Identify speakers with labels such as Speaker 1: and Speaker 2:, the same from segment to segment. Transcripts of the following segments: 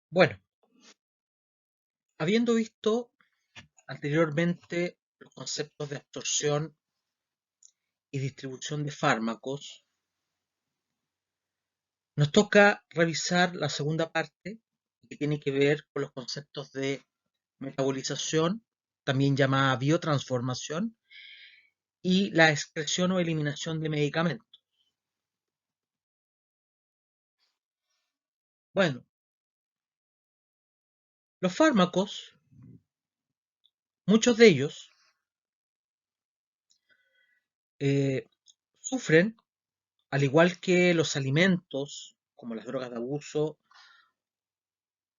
Speaker 1: Bueno, habiendo visto anteriormente los conceptos de absorción y distribución de fármacos, nos toca revisar la segunda parte que tiene que ver con los conceptos de metabolización, también llamada biotransformación, y la excreción o eliminación de medicamentos. Bueno, los fármacos, muchos de ellos, eh, sufren, al igual que los alimentos, como las drogas de abuso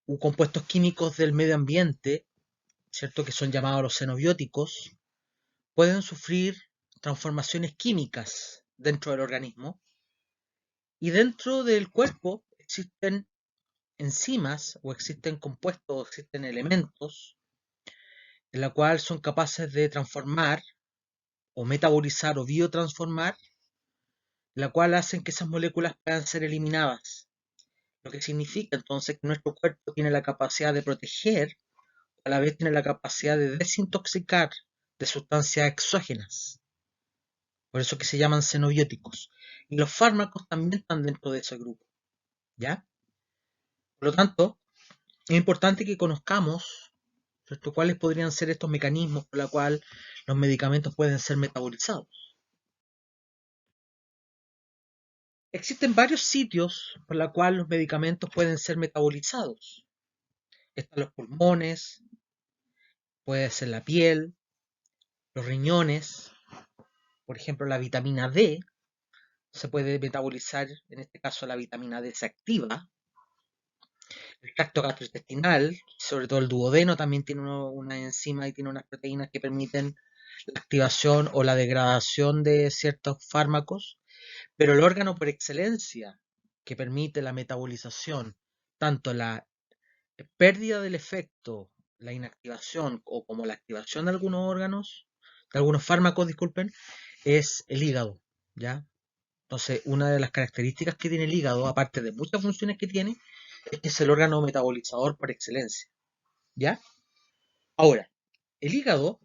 Speaker 1: u compuestos químicos del medio ambiente, ¿cierto? Que son llamados los xenobióticos, pueden sufrir transformaciones químicas dentro del organismo y dentro del cuerpo existen enzimas o existen compuestos o existen elementos en la cual son capaces de transformar o metabolizar o biotransformar, la cual hacen que esas moléculas puedan ser eliminadas. Lo que significa entonces que nuestro cuerpo tiene la capacidad de proteger, a la vez tiene la capacidad de desintoxicar de sustancias exógenas. Por eso que se llaman xenobióticos. Y los fármacos también están dentro de ese grupo, ¿ya? Por lo tanto, es importante que conozcamos, ¿cierto?, cuáles podrían ser estos mecanismos por los cuales los medicamentos pueden ser metabolizados. Existen varios sitios por los cuales los medicamentos pueden ser metabolizados. Están los pulmones, puede ser la piel, los riñones, por ejemplo, la vitamina D se puede metabolizar, en este caso la vitamina D se activa. El tracto gastrointestinal, sobre todo el duodeno, también tiene una enzima y tiene unas proteínas que permiten la activación o la degradación de ciertos fármacos, pero el órgano por excelencia que permite la metabolización, tanto la pérdida del efecto, la inactivación o como la activación de algunos órganos, de algunos fármacos, disculpen, es el hígado, ¿ya? Entonces, una de las características que tiene el hígado, aparte de muchas funciones que tiene, es que es el órgano metabolizador por excelencia, ¿ya? Ahora, el hígado,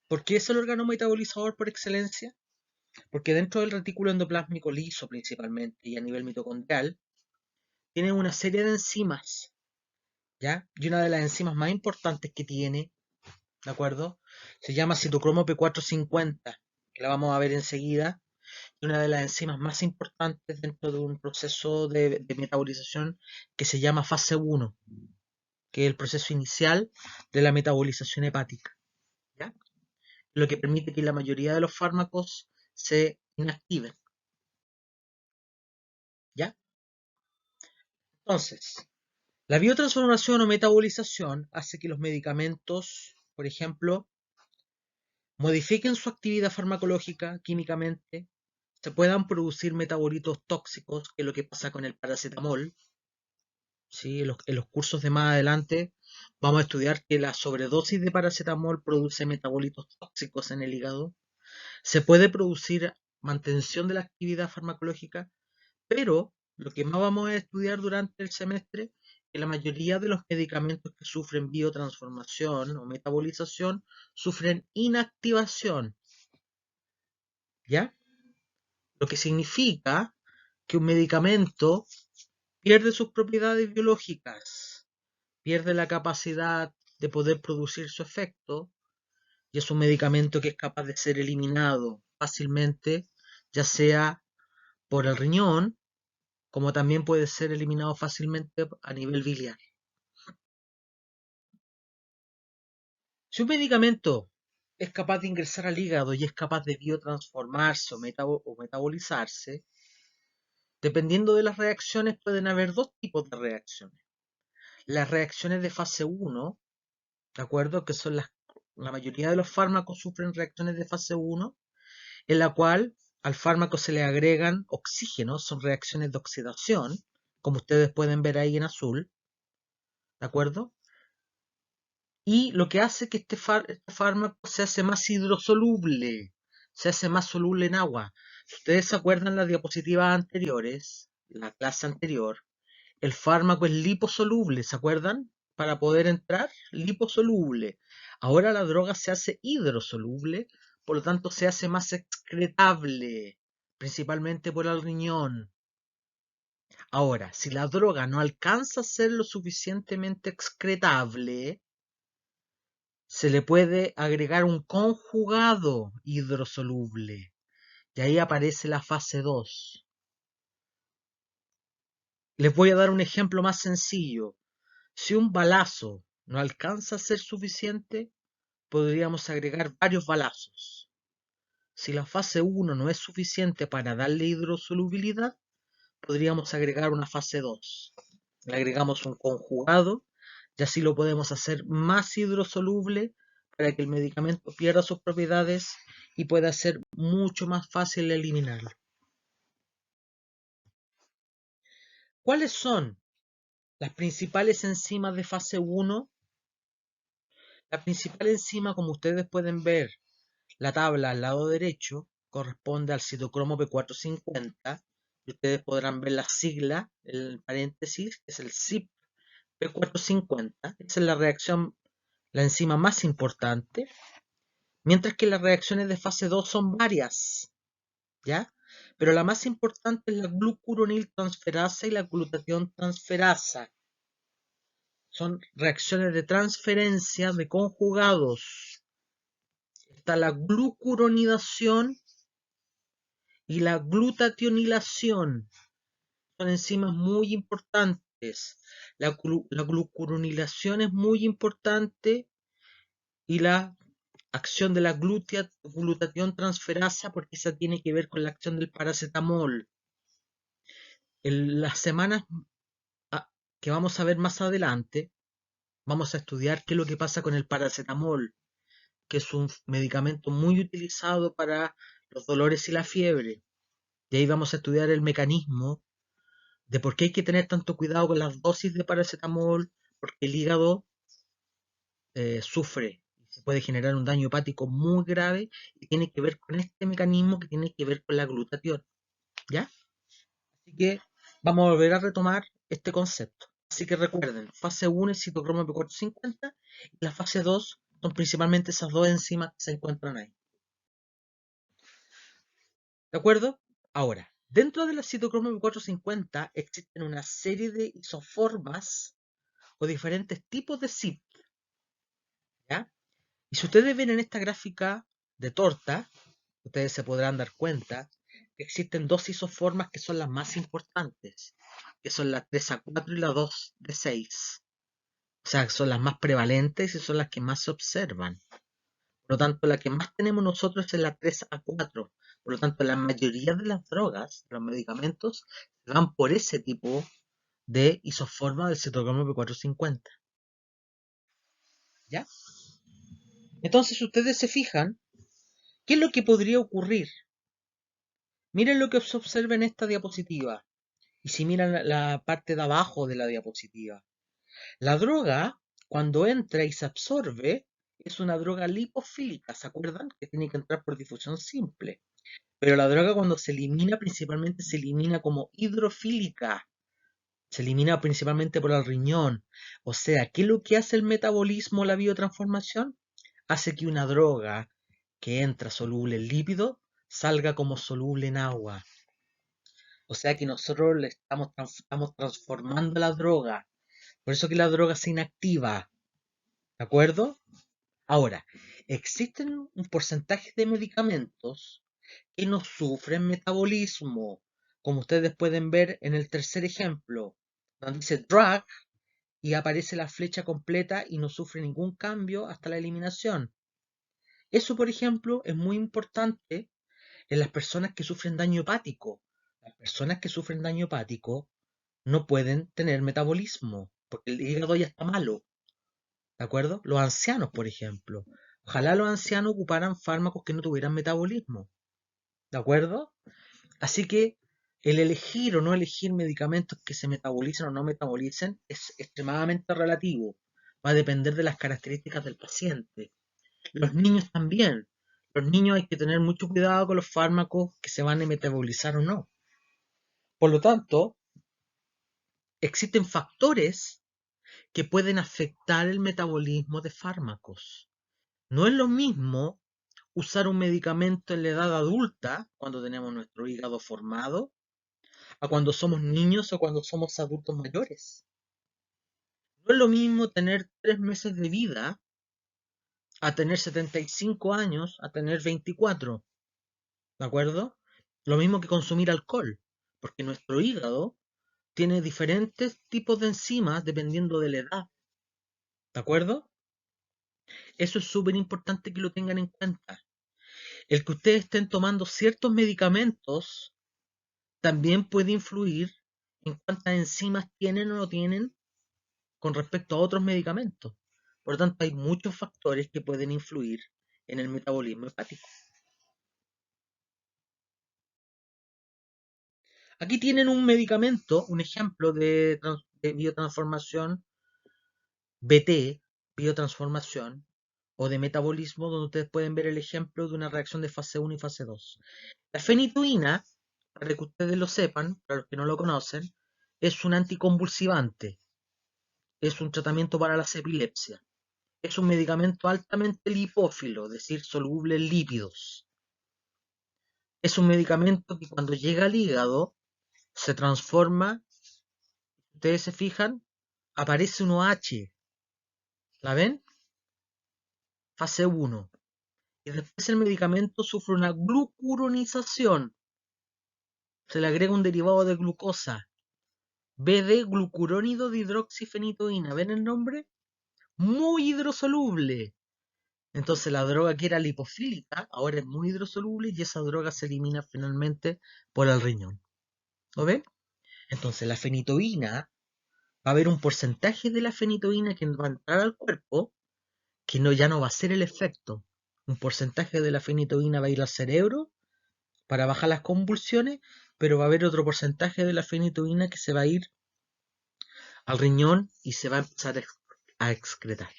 Speaker 1: ¿por qué es el órgano metabolizador por excelencia? Porque dentro del retículo endoplásmico liso principalmente y a nivel mitocondrial, tiene una serie de enzimas, ¿ya? Y una de las enzimas más importantes que tiene, ¿de acuerdo? Se llama citocromo P450, que la vamos a ver enseguida, y una de las enzimas más importantes dentro de un proceso de metabolización que se llama fase 1, que es el proceso inicial de la metabolización hepática, ¿ya? Lo que permite que la mayoría de los fármacos se inactiven, ¿ya? Entonces, la biotransformación o metabolización hace que los medicamentos, por ejemplo, modifiquen su actividad farmacológica químicamente, se puedan producir metabolitos tóxicos, que es lo que pasa con el paracetamol. ¿Sí? En los cursos de más adelante vamos a estudiar que la sobredosis de paracetamol produce metabolitos tóxicos en el hígado. Se puede producir mantención de la actividad farmacológica, pero lo que más vamos a estudiar durante el semestre es que la mayoría de los medicamentos que sufren biotransformación o metabolización sufren inactivación, ¿ya? Lo que significa que un medicamento pierde sus propiedades biológicas, pierde la capacidad de poder producir su efecto, y es un medicamento que es capaz de ser eliminado fácilmente, ya sea por el riñón, como también puede ser eliminado fácilmente a nivel biliar. Si un medicamento es capaz de ingresar al hígado y es capaz de biotransformarse o metabolizarse, dependiendo de las reacciones pueden haber dos tipos de reacciones. Las reacciones de fase 1, ¿de acuerdo? Que son la mayoría de los fármacos sufren reacciones de fase 1, en la cual al fármaco se le agregan oxígeno, son reacciones de oxidación, como ustedes pueden ver ahí en azul, ¿de acuerdo? Y lo que hace que este fármaco se hace más hidrosoluble, se hace más soluble en agua. Si ustedes se acuerdan las diapositivas anteriores, la clase anterior, El fármaco es liposoluble, ¿se acuerdan? Para poder entrar, liposoluble. Ahora la droga se hace hidrosoluble, por lo tanto se hace más excretable, principalmente por el riñón. Ahora, si la droga no alcanza a ser lo suficientemente excretable, se le puede agregar un conjugado hidrosoluble. Y ahí aparece la fase 2. Les voy a dar un ejemplo más sencillo. Si un balazo no alcanza a ser suficiente, podríamos agregar varios balazos. Si la fase 1 no es suficiente para darle hidrosolubilidad, podríamos agregar una fase 2. Le agregamos un conjugado y así lo podemos hacer más hidrosoluble para que el medicamento pierda sus propiedades y pueda ser mucho más fácil eliminarlo. ¿Cuáles son las principales enzimas de fase 1? La principal enzima, como ustedes pueden ver, la tabla al lado derecho, corresponde al citocromo P450 y ustedes podrán ver la sigla, el paréntesis, que es el CYP P450. Esa es la reacción, la enzima más importante, mientras que las reacciones de fase 2 son varias, ¿ya? Pero la más importante es la glucuroniltransferasa y la glutatión transferasa. Son reacciones de transferencia de conjugados. Está la glucuronidación y la glutationilación. Son enzimas muy importantes. La glucuronilación es muy importante y la acción de la glutatión transferasa, porque esa tiene que ver con la acción del paracetamol. En las semanas que vamos a ver más adelante, vamos a estudiar qué es lo que pasa con el paracetamol, que es un medicamento muy utilizado para los dolores y la fiebre. Y ahí vamos a estudiar el mecanismo de por qué hay que tener tanto cuidado con las dosis de paracetamol, porque el hígado sufre y se puede generar un daño hepático muy grave y tiene que ver con este mecanismo que tiene que ver con la glutatión, ¿ya? Así que vamos a volver a retomar este concepto. Así que recuerden, fase 1 es citocromo P450 y la fase 2 son principalmente esas dos enzimas que se encuentran ahí. ¿De acuerdo? Ahora, dentro de la citocromo P450 existen una serie de isoformas o diferentes tipos de CYP, ¿ya? Y si ustedes ven en esta gráfica de torta, ustedes se podrán dar cuenta que existen dos isoformas que son las más importantes, que son la 3A4 y la 2D6. O sea, son las más prevalentes y son las que más se observan. Por lo tanto, la que más tenemos nosotros es la 3A4. Por lo tanto, la mayoría de las drogas, los medicamentos, van por ese tipo de isoforma del citocromo P450. ¿Ya? Entonces, si ustedes se fijan, ¿qué es lo que podría ocurrir? Miren lo que se observa en esta diapositiva. Y si miran la parte de abajo de la diapositiva. La droga, cuando entra y se absorbe, es una droga lipofílica, ¿se acuerdan? Que tiene que entrar por difusión simple. Pero la droga cuando se elimina, principalmente se elimina como hidrofílica. Se elimina principalmente por el riñón. O sea, ¿qué es lo que hace el metabolismo, la biotransformación? Hace que una droga que entra soluble en lípido salga como soluble en agua. O sea que nosotros le estamos transformando la droga. Por eso que la droga se inactiva. ¿De acuerdo? Ahora, existen un porcentaje de medicamentos que no sufren metabolismo, como ustedes pueden ver en el tercer ejemplo, donde dice drug y aparece la flecha completa y no sufre ningún cambio hasta la eliminación. Eso, por ejemplo, es muy importante en las personas que sufren daño hepático. Las personas que sufren daño hepático no pueden tener metabolismo, porque el hígado ya está malo. ¿De acuerdo? Los ancianos, por ejemplo. Ojalá los ancianos ocuparan fármacos que no tuvieran metabolismo. ¿De acuerdo? Así que el elegir o no elegir medicamentos que se metabolicen o no metabolicen es extremadamente relativo. Va a depender de las características del paciente. Los niños también. Los niños hay que tener mucho cuidado con los fármacos que se van a metabolizar o no. Por lo tanto, existen factores que pueden afectar el metabolismo de fármacos. No es lo mismo usar un medicamento en la edad adulta, cuando tenemos nuestro hígado formado, a cuando somos niños o cuando somos adultos mayores. No es lo mismo tener 3 meses de vida a tener 75 años, a tener 24. ¿De acuerdo? Lo mismo que consumir alcohol, porque nuestro hígado tiene diferentes tipos de enzimas dependiendo de la edad. ¿De acuerdo? Eso es súper importante que lo tengan en cuenta. El que ustedes estén tomando ciertos medicamentos también puede influir en cuántas enzimas tienen o no tienen con respecto a otros medicamentos. Por lo tanto, hay muchos factores que pueden influir en el metabolismo hepático. Aquí tienen un medicamento, un ejemplo de biotransformación, BT, biotransformación, o de metabolismo, donde ustedes pueden ver el ejemplo de una reacción de fase 1 y fase 2. La fenitoína, para que ustedes lo sepan, para los que no lo conocen, es un anticonvulsivante, es un tratamiento para las epilepsias, es un medicamento altamente lipófilo, es decir, soluble en lípidos. Es un medicamento que cuando llega al hígado se transforma, ustedes se fijan, aparece un OH, ¿la ven? Fase 1. Y después el medicamento sufre una glucuronización, se le agrega un derivado de glucosa, BD-glucurónido de hidroxifenitoína. ¿Ven el nombre? Muy hidrosoluble. Entonces la droga que era lipofílica ahora es muy hidrosoluble y esa droga se elimina finalmente por el riñón. ¿Lo ven? Entonces la fenitoína, va a haber un porcentaje de la fenitoína que va a entrar al cuerpo que no, ya no va a ser el efecto. Un porcentaje de la fenitoína va a ir al cerebro para bajar las convulsiones, pero va a haber otro porcentaje de la fenitoína que se va a ir al riñón y se va a empezar a excretar.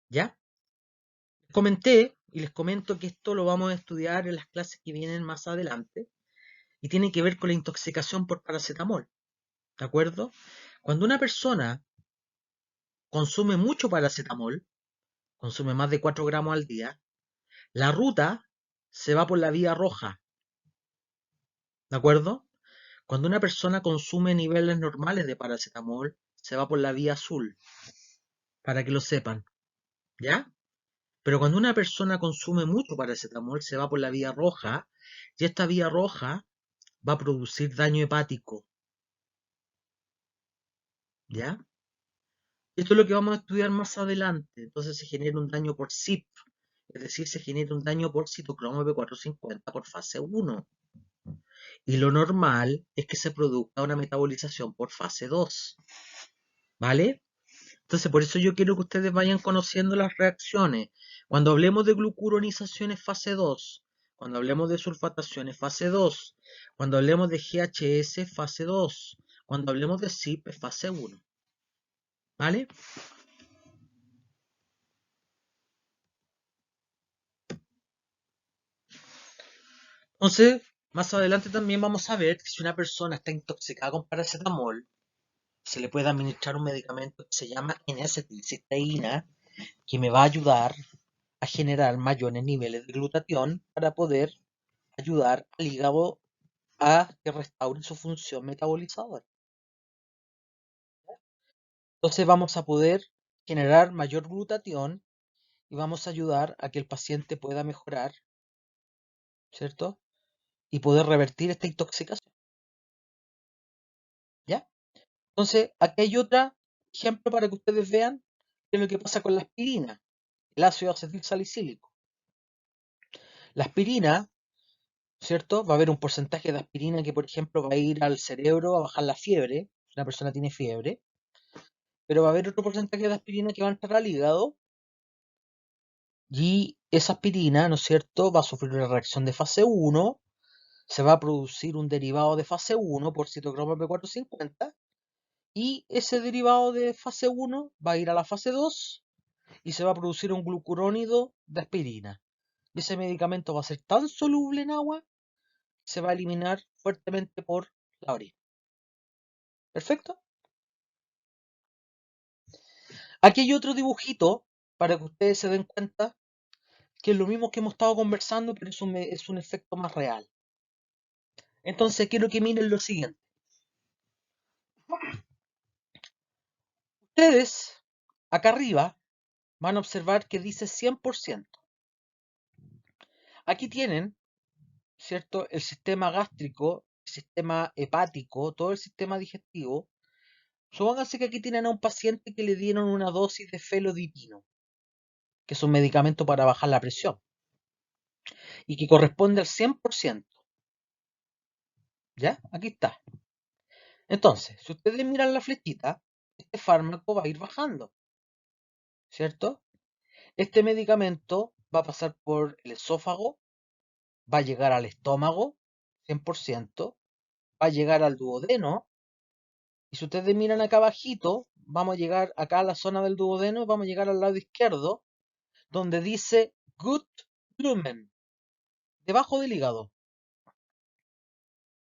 Speaker 1: ¿Ya? Les comenté y les comento que esto lo vamos a estudiar en las clases que vienen más adelante y tiene que ver con la intoxicación por paracetamol. ¿De acuerdo? Cuando una persona consume mucho paracetamol, consume más de 4 gramos al día, la ruta se va por la vía roja. ¿De acuerdo? Cuando una persona consume niveles normales de paracetamol, se va por la vía azul, para que lo sepan. ¿Ya? Pero cuando una persona consume mucho paracetamol, se va por la vía roja, y esta vía roja va a producir daño hepático. ¿Ya? Esto es lo que vamos a estudiar más adelante. Entonces se genera un daño por CYP, es decir, se genera un daño por citocromo P450 por fase 1. Y lo normal es que se produzca una metabolización por fase 2. ¿Vale? Entonces, por eso yo quiero que ustedes vayan conociendo las reacciones. Cuando hablemos de glucuronización es fase 2. Cuando hablemos de sulfatación es fase 2. Cuando hablemos de GHS fase 2. Cuando hablemos de CYP es fase 1. ¿Vale? Entonces, más adelante también vamos a ver que si una persona está intoxicada con paracetamol, se le puede administrar un medicamento que se llama N-acetilcisteína, que me va a ayudar a generar mayores niveles de glutatión para poder ayudar al hígado a que restaure su función metabolizadora. Entonces vamos a poder generar mayor glutatión y vamos a ayudar a que el paciente pueda mejorar, ¿cierto? Y poder revertir esta intoxicación, ¿ya? Entonces, aquí hay otro ejemplo para que ustedes vean qué es lo que pasa con la aspirina, el ácido acetil salicílico. La aspirina, ¿cierto? Va a haber un porcentaje de aspirina que, por ejemplo, va a ir al cerebro a bajar la fiebre, si una persona tiene fiebre, pero va a haber otro porcentaje de aspirina que va a entrar al hígado y esa aspirina, ¿no es cierto?, va a sufrir una reacción de fase 1, se va a producir un derivado de fase 1 por citocromo P450 y ese derivado de fase 1 va a ir a la fase 2 y se va a producir un glucurónido de aspirina. Y ese medicamento va a ser tan soluble en agua se va a eliminar fuertemente por la orina. ¿Perfecto? Aquí hay otro dibujito para que ustedes se den cuenta que es lo mismo que hemos estado conversando, pero es un efecto más real. Entonces quiero que miren lo siguiente. Ustedes, acá arriba, van a observar que dice 100%. Aquí tienen, ¿cierto? El sistema gástrico, el sistema hepático, todo el sistema digestivo. Supónganse que aquí tienen a un paciente que le dieron una dosis de felodipino, que es un medicamento para bajar la presión, y que corresponde al 100%. ¿Ya? Aquí está. Entonces, si ustedes miran la flechita, este fármaco va a ir bajando, ¿cierto? Este medicamento va a pasar por el esófago, va a llegar al estómago, 100%, va a llegar al duodeno, y si ustedes miran acá abajito, vamos a llegar acá a la zona del duodeno, vamos a llegar al lado izquierdo, donde dice gut lumen, debajo del hígado.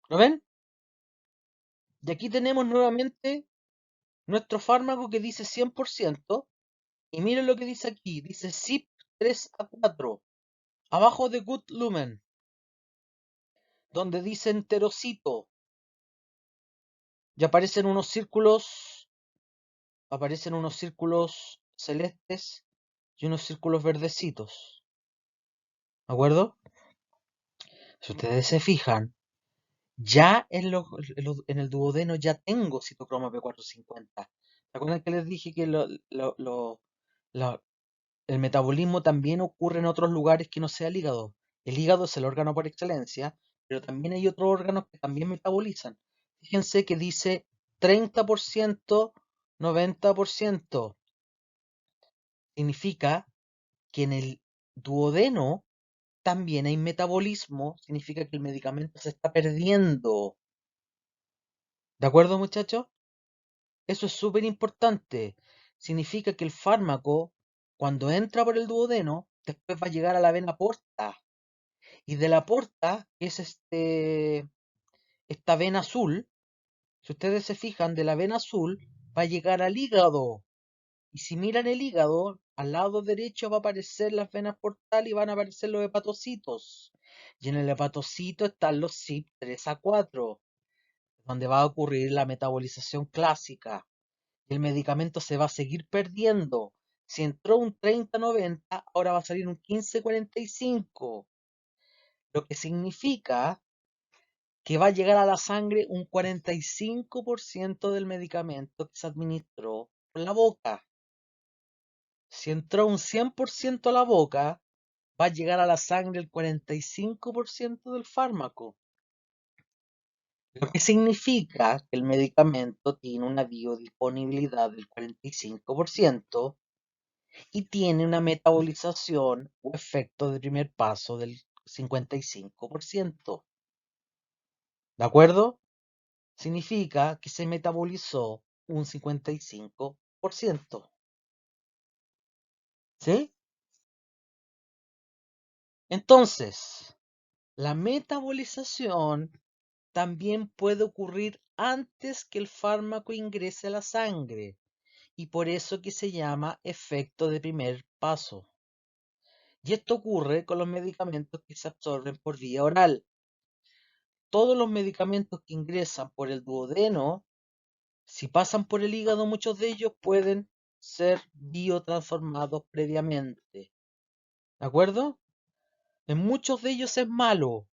Speaker 1: ¿Lo ven? Y aquí tenemos nuevamente nuestro fármaco que dice 100%, y miren lo que dice aquí, dice CYP3A4, abajo de gut lumen, donde dice enterocito, y aparecen unos círculos celestes y unos círculos verdecitos. ¿De acuerdo? Si ustedes se fijan, ya en el duodeno ya tengo citocromo P450. ¿Se acuerdan que les dije que lo- el metabolismo también ocurre en otros lugares que no sea el hígado? El hígado es el órgano por excelencia, pero también hay otros órganos que también metabolizan. Fíjense que dice 30%, 90%. Significa que en el duodeno también hay metabolismo, significa que el medicamento se está perdiendo. ¿De acuerdo, muchachos? Eso es súper importante. Significa que el fármaco, cuando entra por el duodeno, después va a llegar a la vena porta. Y de la porta, que es esta vena azul, si ustedes se fijan, de la vena azul va a llegar al hígado. Y si miran el hígado, al lado derecho va a aparecer las venas portales y van a aparecer los hepatocitos. Y en el hepatocito están los CYP3A4, donde va a ocurrir la metabolización clásica. Y el medicamento se va a seguir perdiendo. Si entró un 30-90, ahora va a salir un 15-45. Lo que significa que va a llegar a la sangre un 45% del medicamento que se administró por la boca. Si entró un 100% a la boca, va a llegar a la sangre el 45% del fármaco. Lo que significa que el medicamento tiene una biodisponibilidad del 45% y tiene una metabolización o efecto de primer paso del 55%. ¿De acuerdo? Significa que se metabolizó un 55%. ¿Sí? Entonces, la metabolización también puede ocurrir antes que el fármaco ingrese a la sangre y por eso que se llama efecto de primer paso. Y esto ocurre con los medicamentos que se absorben por vía oral. Todos los medicamentos que ingresan por el duodeno, si pasan por el hígado, muchos de ellos pueden ser biotransformados previamente. ¿De acuerdo? En muchos de ellos es malo.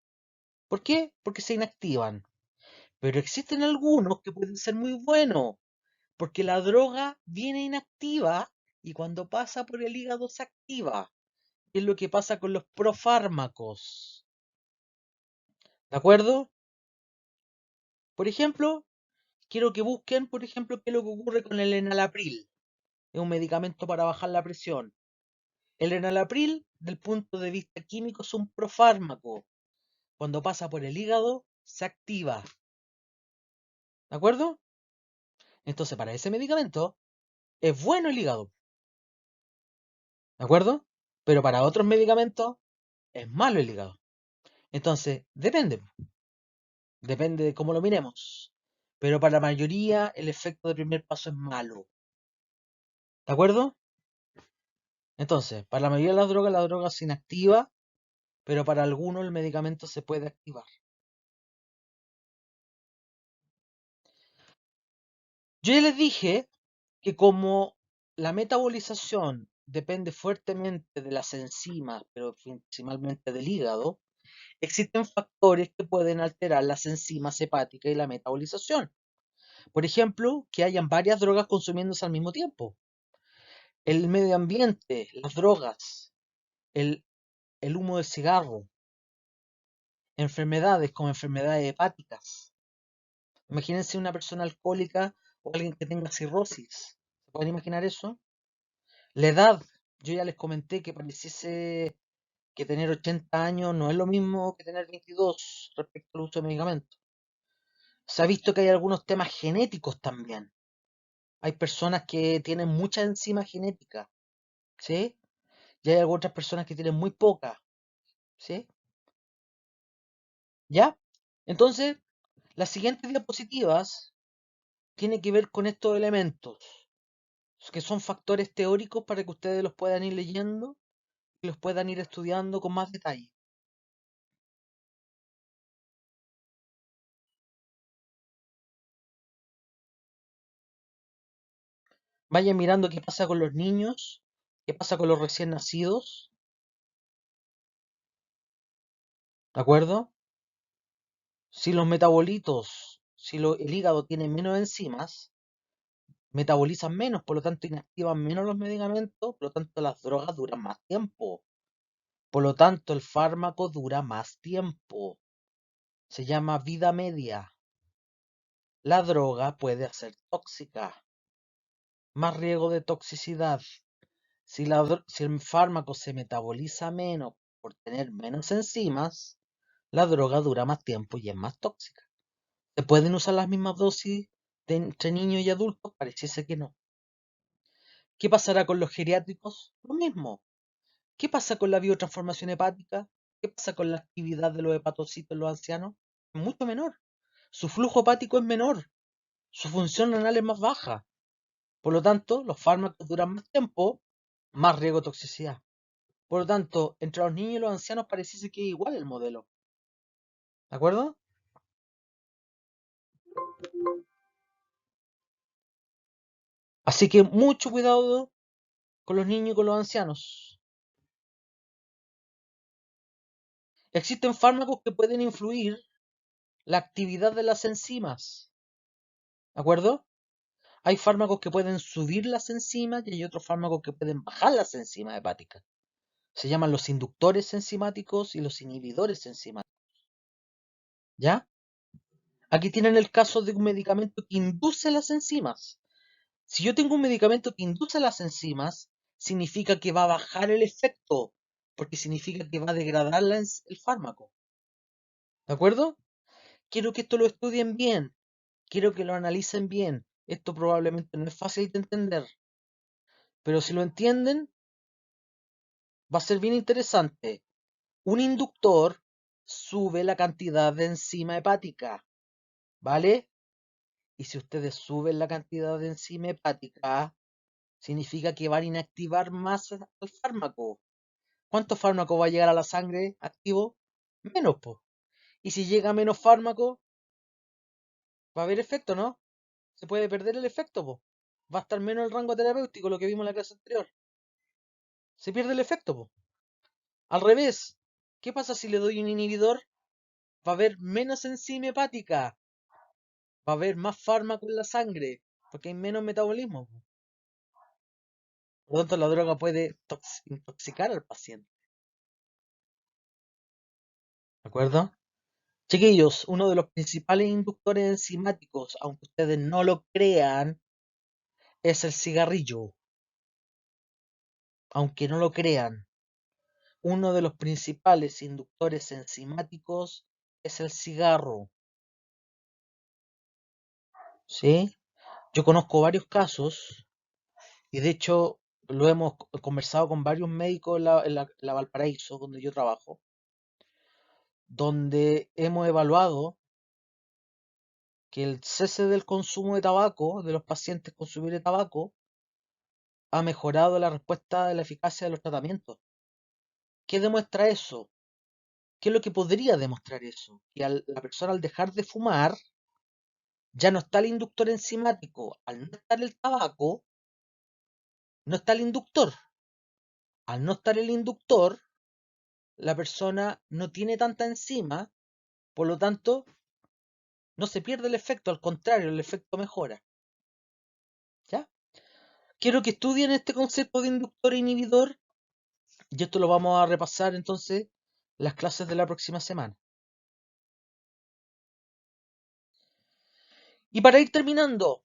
Speaker 1: ¿Por qué? Porque se inactivan. Pero existen algunos que pueden ser muy buenos, porque la droga viene inactiva y cuando pasa por el hígado se activa. Es lo que pasa con los profármacos. ¿De acuerdo? Por ejemplo, quiero que busquen, por ejemplo, qué es lo que ocurre con el enalapril. Es un medicamento para bajar la presión. El enalapril, del punto de vista químico, es un profármaco. Cuando pasa por el hígado, se activa. ¿De acuerdo? Entonces, para ese medicamento, es bueno el hígado. ¿De acuerdo? Pero para otros medicamentos, es malo el hígado. Entonces, depende. Depende de cómo lo miremos. Pero para la mayoría el efecto del primer paso es malo. ¿De acuerdo? Entonces, para la mayoría de la droga se inactiva, pero para algunos el medicamento se puede activar. Yo ya les dije que como la metabolización depende fuertemente de las enzimas, pero principalmente del hígado, existen factores que pueden alterar las enzimas hepáticas y la metabolización. Por ejemplo, que hayan varias drogas consumiéndose al mismo tiempo. El medio ambiente, las drogas, el, el humo del cigarro, enfermedades como enfermedades hepáticas. Imagínense una persona alcohólica o alguien que tenga cirrosis. ¿Se pueden imaginar eso? La edad, yo ya les comenté que pareciese que tener 80 años no es lo mismo que tener 22 respecto al uso de medicamentos. Se ha visto que hay algunos temas genéticos también. Hay personas que tienen mucha enzima genética, ¿sí? Y hay otras personas que tienen muy poca, ¿sí? ¿Ya? Entonces, las siguientes diapositivas tienen que ver con estos elementos, que son factores teóricos para que ustedes los puedan ir leyendo y los puedan ir estudiando con más detalle. Vayan mirando qué pasa con los niños, qué pasa con los recién nacidos, ¿de acuerdo? Si los metabolitos, el hígado tiene menos enzimas, metabolizan menos, por lo tanto inactivan menos los medicamentos, por lo tanto las drogas duran más tiempo. Por lo tanto el fármaco dura más tiempo. Se llama vida media. La droga puede ser tóxica. Más riesgo de toxicidad. Si el fármaco se metaboliza menos por tener menos enzimas, la droga dura más tiempo y es más tóxica. ¿Se pueden usar las mismas dosis entre niños y adultos? Pareciese que no. ¿Qué pasará con los geriátricos? Lo mismo. ¿Qué pasa con la biotransformación hepática? ¿Qué pasa con la actividad de los hepatocitos en los ancianos? Mucho menor. Su flujo hepático es menor. Su función renal es más baja. Por lo tanto, los fármacos duran más tiempo, más riesgo de toxicidad. Por lo tanto, entre los niños y los ancianos pareciese que es igual el modelo. ¿De acuerdo? Así que mucho cuidado con los niños y con los ancianos. Existen fármacos que pueden influir la actividad de las enzimas. ¿De acuerdo? Hay fármacos que pueden subir las enzimas y hay otros fármacos que pueden bajar las enzimas hepáticas. Se llaman los inductores enzimáticos y los inhibidores enzimáticos. ¿Ya? Aquí tienen el caso de un medicamento que induce las enzimas. Si yo tengo un medicamento que induce las enzimas, significa que va a bajar el efecto, porque significa que va a degradar el fármaco. ¿De acuerdo? Quiero que esto lo estudien bien, quiero que lo analicen bien. Esto probablemente no es fácil de entender, pero si lo entienden, va a ser bien interesante. Un inductor sube la cantidad de enzima hepática, ¿vale? Y si ustedes suben la cantidad de enzima hepática, significa que van a inactivar más al fármaco. ¿Cuánto fármaco va a llegar a la sangre activo? Menos, po. Y si llega menos fármaco, va a haber efecto, ¿no? Se puede perder el efecto, po. Va a estar menos el rango terapéutico, lo que vimos en la clase anterior. Se pierde el efecto, po. Al revés, ¿qué pasa si le doy un inhibidor? Va a haber menos enzima hepática, va a haber más fármaco en la sangre, porque hay menos metabolismo, po. Por lo tanto, la droga puede intoxicar al paciente. ¿De acuerdo? Chiquillos, uno de los principales inductores enzimáticos, aunque ustedes no lo crean, es el cigarrillo. Aunque no lo crean, uno de los principales inductores enzimáticos es el cigarro. ¿Sí? Yo conozco varios casos y de hecho lo hemos conversado con varios médicos en la Valparaíso, donde yo trabajo, donde hemos evaluado que el cese del consumo de tabaco, de los pacientes consumir de tabaco, ha mejorado la respuesta de la eficacia de los tratamientos. ¿Qué demuestra eso? ¿Qué es lo que podría demostrar eso? Que la persona al dejar de fumar, ya no está el inductor enzimático. Al no estar el tabaco, no está el inductor. Al no estar el inductor, la persona no tiene tanta enzima, por lo tanto, no se pierde el efecto, al contrario, el efecto mejora. ¿Ya? Quiero que estudien este concepto de inductor e inhibidor y esto lo vamos a repasar entonces las clases de la próxima semana. Y para ir terminando,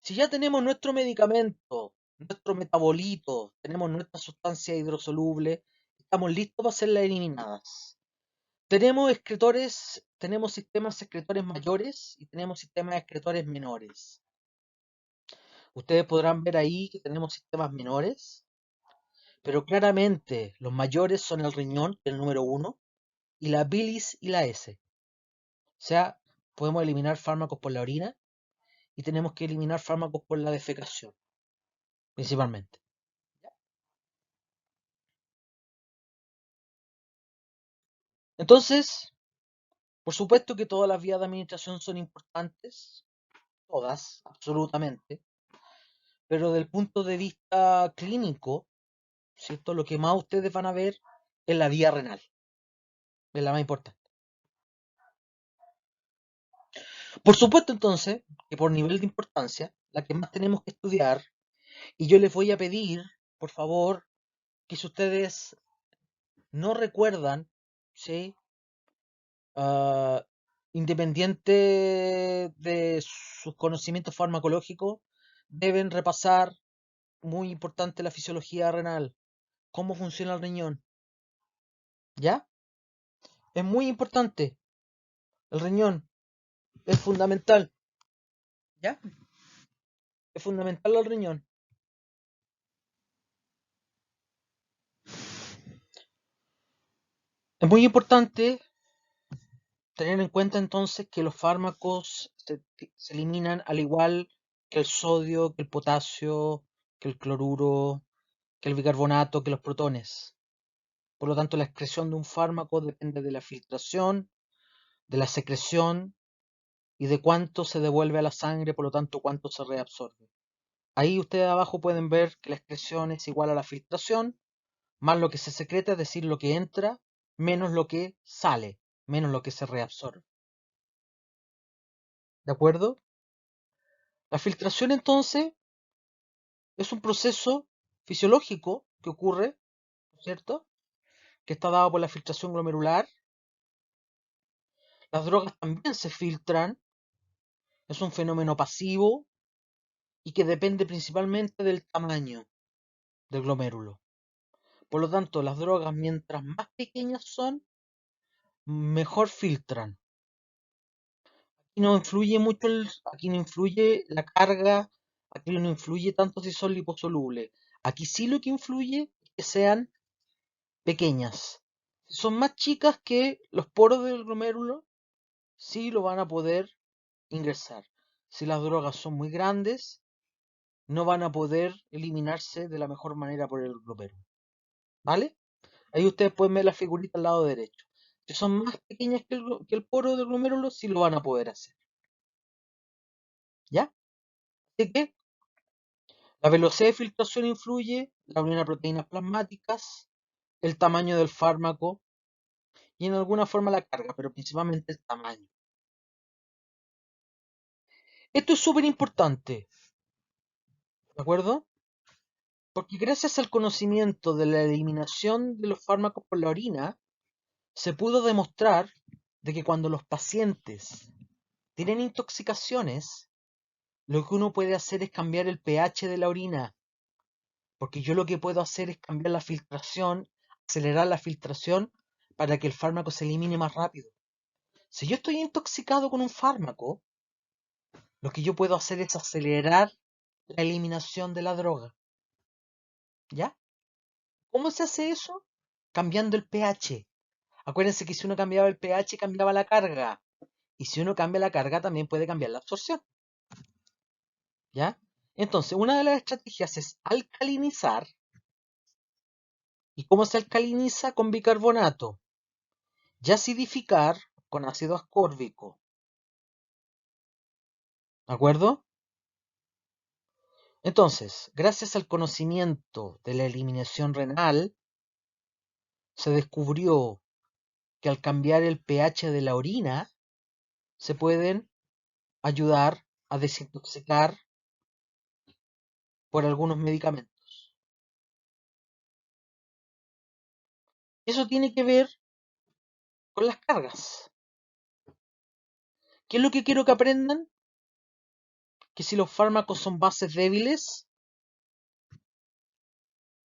Speaker 1: si ya tenemos nuestro medicamento, nuestro metabolito, tenemos nuestra sustancia hidrosoluble, estamos listos para hacerlas eliminadas. Tenemos excretores, tenemos sistemas excretores mayores y tenemos sistemas excretores menores. Ustedes podrán ver ahí que tenemos sistemas menores, pero claramente los mayores son el riñón, que es el número 1, y la bilis y la S. O sea, podemos eliminar fármacos por la orina y tenemos que eliminar fármacos por la defecación, principalmente. Entonces, por supuesto que todas las vías de administración son importantes, todas, absolutamente, pero desde el punto de vista clínico, ¿cierto? Lo que más ustedes van a ver es la vía renal, es la más importante. Por supuesto, entonces, que por nivel de importancia, la que más tenemos que estudiar, y yo les voy a pedir, por favor, que si ustedes no recuerdan, ¿sí? Ah, independiente de sus conocimientos farmacológicos, deben repasar, muy importante, la fisiología renal, cómo funciona el riñón, ¿ya? Es muy importante, el riñón es fundamental, ¿ya? Es fundamental el riñón. Es muy importante tener en cuenta entonces que los fármacos se eliminan al igual que el sodio, que el potasio, que el cloruro, que el bicarbonato, que los protones. Por lo tanto, la excreción de un fármaco depende de la filtración, de la secreción y de cuánto se devuelve a la sangre, por lo tanto, cuánto se reabsorbe. Ahí ustedes abajo pueden ver que la excreción es igual a la filtración, más lo que se secreta, es decir, lo que entra, menos lo que sale, menos lo que se reabsorbe. ¿De acuerdo? La filtración entonces es un proceso fisiológico que ocurre, ¿cierto? Que está dado por la filtración glomerular. Las drogas también se filtran, es un fenómeno pasivo y que depende principalmente del tamaño del glomérulo. Por lo tanto, las drogas mientras más pequeñas son, mejor filtran. Aquí no influye mucho aquí no influye la carga, aquí no influye tanto si son liposolubles. Aquí sí lo que influye es que sean pequeñas. Si son más chicas que los poros del glomérulo, sí lo van a poder ingresar. Si las drogas son muy grandes, no van a poder eliminarse de la mejor manera por el glomérulo. ¿Vale? Ahí ustedes pueden ver la figurita al lado derecho. Si son más pequeñas que el poro del glomérulo, sí lo van a poder hacer. ¿Ya? Así que la velocidad de filtración influye, la unión a proteínas plasmáticas, el tamaño del fármaco y en alguna forma la carga, pero principalmente el tamaño. Esto es súper importante, ¿de acuerdo? Porque gracias al conocimiento de la eliminación de los fármacos por la orina, se pudo demostrar de que cuando los pacientes tienen intoxicaciones, lo que uno puede hacer es cambiar el pH de la orina, porque yo lo que puedo hacer es cambiar la filtración, acelerar la filtración para que el fármaco se elimine más rápido. Si yo estoy intoxicado con un fármaco, lo que yo puedo hacer es acelerar la eliminación de la droga. ¿Ya? ¿Cómo se hace eso? Cambiando el pH. Acuérdense que si uno cambiaba el pH, cambiaba la carga. Y si uno cambia la carga, también puede cambiar la absorción. ¿Ya? Entonces, una de las estrategias es alcalinizar. ¿Y cómo se alcaliniza? Con bicarbonato. Y acidificar con ácido ascórbico. ¿De acuerdo? Entonces, gracias al conocimiento de la eliminación renal, se descubrió que al cambiar el pH de la orina, se pueden ayudar a desintoxicar por algunos medicamentos. Eso tiene que ver con las cargas. ¿Qué es lo que quiero que aprendan? Que si los fármacos son bases débiles,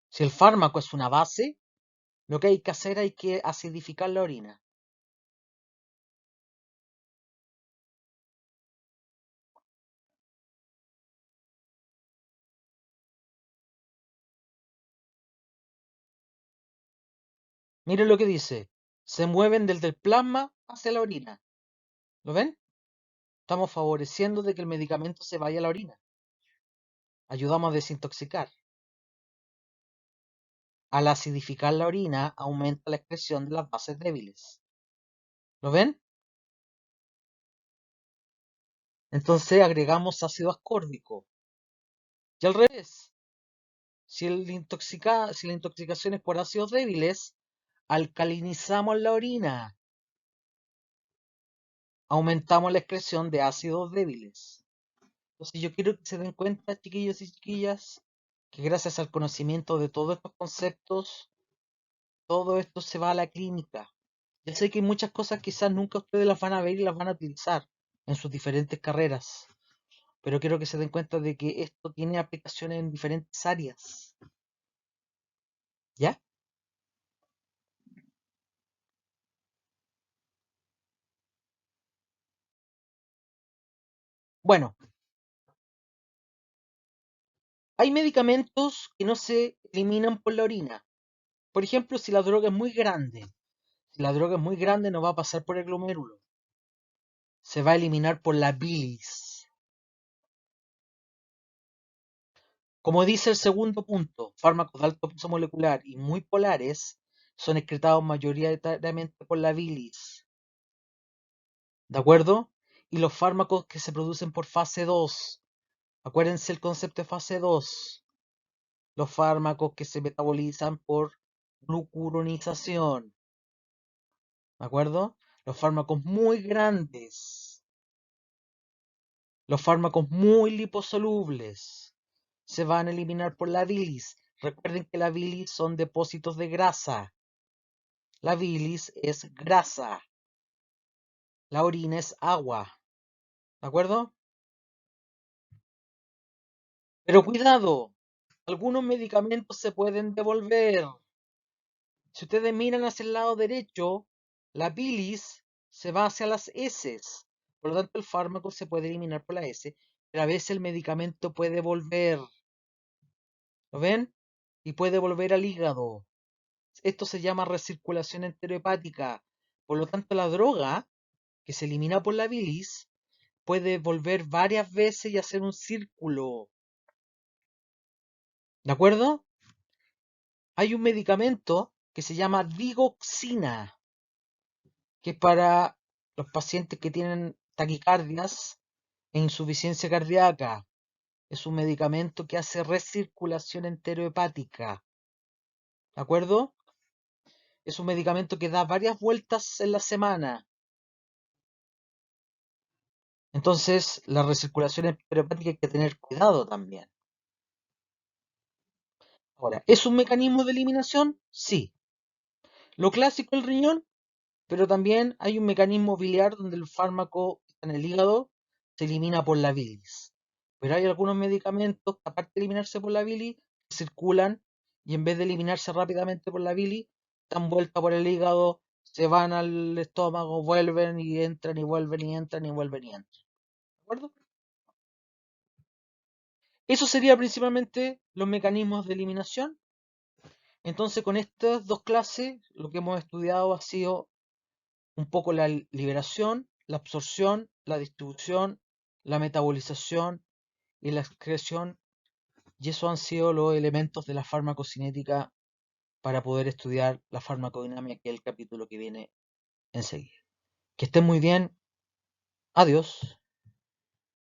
Speaker 1: si el fármaco es una base, lo que hay que hacer hay que acidificar la orina. Miren lo que dice. Se mueven desde el plasma hacia la orina. ¿Lo ven? Estamos favoreciendo de que el medicamento se vaya a la orina. Ayudamos a desintoxicar. Al acidificar la orina, aumenta la excreción de las bases débiles. ¿Lo ven? Entonces agregamos ácido ascórbico. Y al revés, si la intoxicación es por ácidos débiles, alcalinizamos la orina. Aumentamos la excreción de ácidos débiles. Entonces yo quiero que se den cuenta, chiquillos y chiquillas, que gracias al conocimiento de todos estos conceptos, todo esto se va a la clínica. Ya sé que hay muchas cosas quizás nunca ustedes las van a ver y las van a utilizar en sus diferentes carreras, pero quiero que se den cuenta de que esto tiene aplicaciones en diferentes áreas. ¿Ya? Bueno, hay medicamentos que no se eliminan por la orina. Por ejemplo, si la droga es muy grande. Si la droga es muy grande no va a pasar por el glomérulo. Se va a eliminar por la bilis. Como dice el segundo punto, fármacos de alto peso molecular y muy polares son excretados mayoritariamente por la bilis. ¿De acuerdo? Y los fármacos que se producen por fase 2. Acuérdense el concepto de fase 2. Los fármacos que se metabolizan por glucuronización. ¿De acuerdo? Los fármacos muy grandes. Los fármacos muy liposolubles se van a eliminar por la bilis. Recuerden que la bilis son depósitos de grasa. La bilis es grasa. La orina es agua. ¿De acuerdo? Pero cuidado, algunos medicamentos se pueden devolver. Si ustedes miran hacia el lado derecho, la bilis se va hacia las heces. Por lo tanto, el fármaco se puede eliminar por la S, pero a veces el medicamento puede volver. ¿Lo ven? Y puede volver al hígado. Esto se llama recirculación enterohepática. Por lo tanto, la droga que se elimina por la bilis puede volver varias veces y hacer un círculo. ¿De acuerdo? Hay un medicamento que se llama digoxina, que es para los pacientes que tienen taquicardias e insuficiencia cardíaca. Es un medicamento que hace recirculación enterohepática. ¿De acuerdo? Es un medicamento que da varias vueltas en la semana. Entonces, la recirculación enterohepática hay que tener cuidado también. Ahora, ¿es un mecanismo de eliminación? Sí. Lo clásico el riñón, pero también hay un mecanismo biliar donde el fármaco que está en el hígado se elimina por la bilis. Pero hay algunos medicamentos que aparte de eliminarse por la bilis, circulan y en vez de eliminarse rápidamente por la bilis, dan vuelta por el hígado, se van al estómago, vuelven y entran y vuelven y entran y vuelven y entran. ¿De acuerdo? Eso sería principalmente los mecanismos de eliminación. Entonces, con estas dos clases, lo que hemos estudiado ha sido un poco la liberación, la absorción, la distribución, la metabolización y la excreción, y esos han sido los elementos de la farmacocinética para poder estudiar la farmacodinámica, que es el capítulo que viene enseguida. Que estén muy bien. Adiós.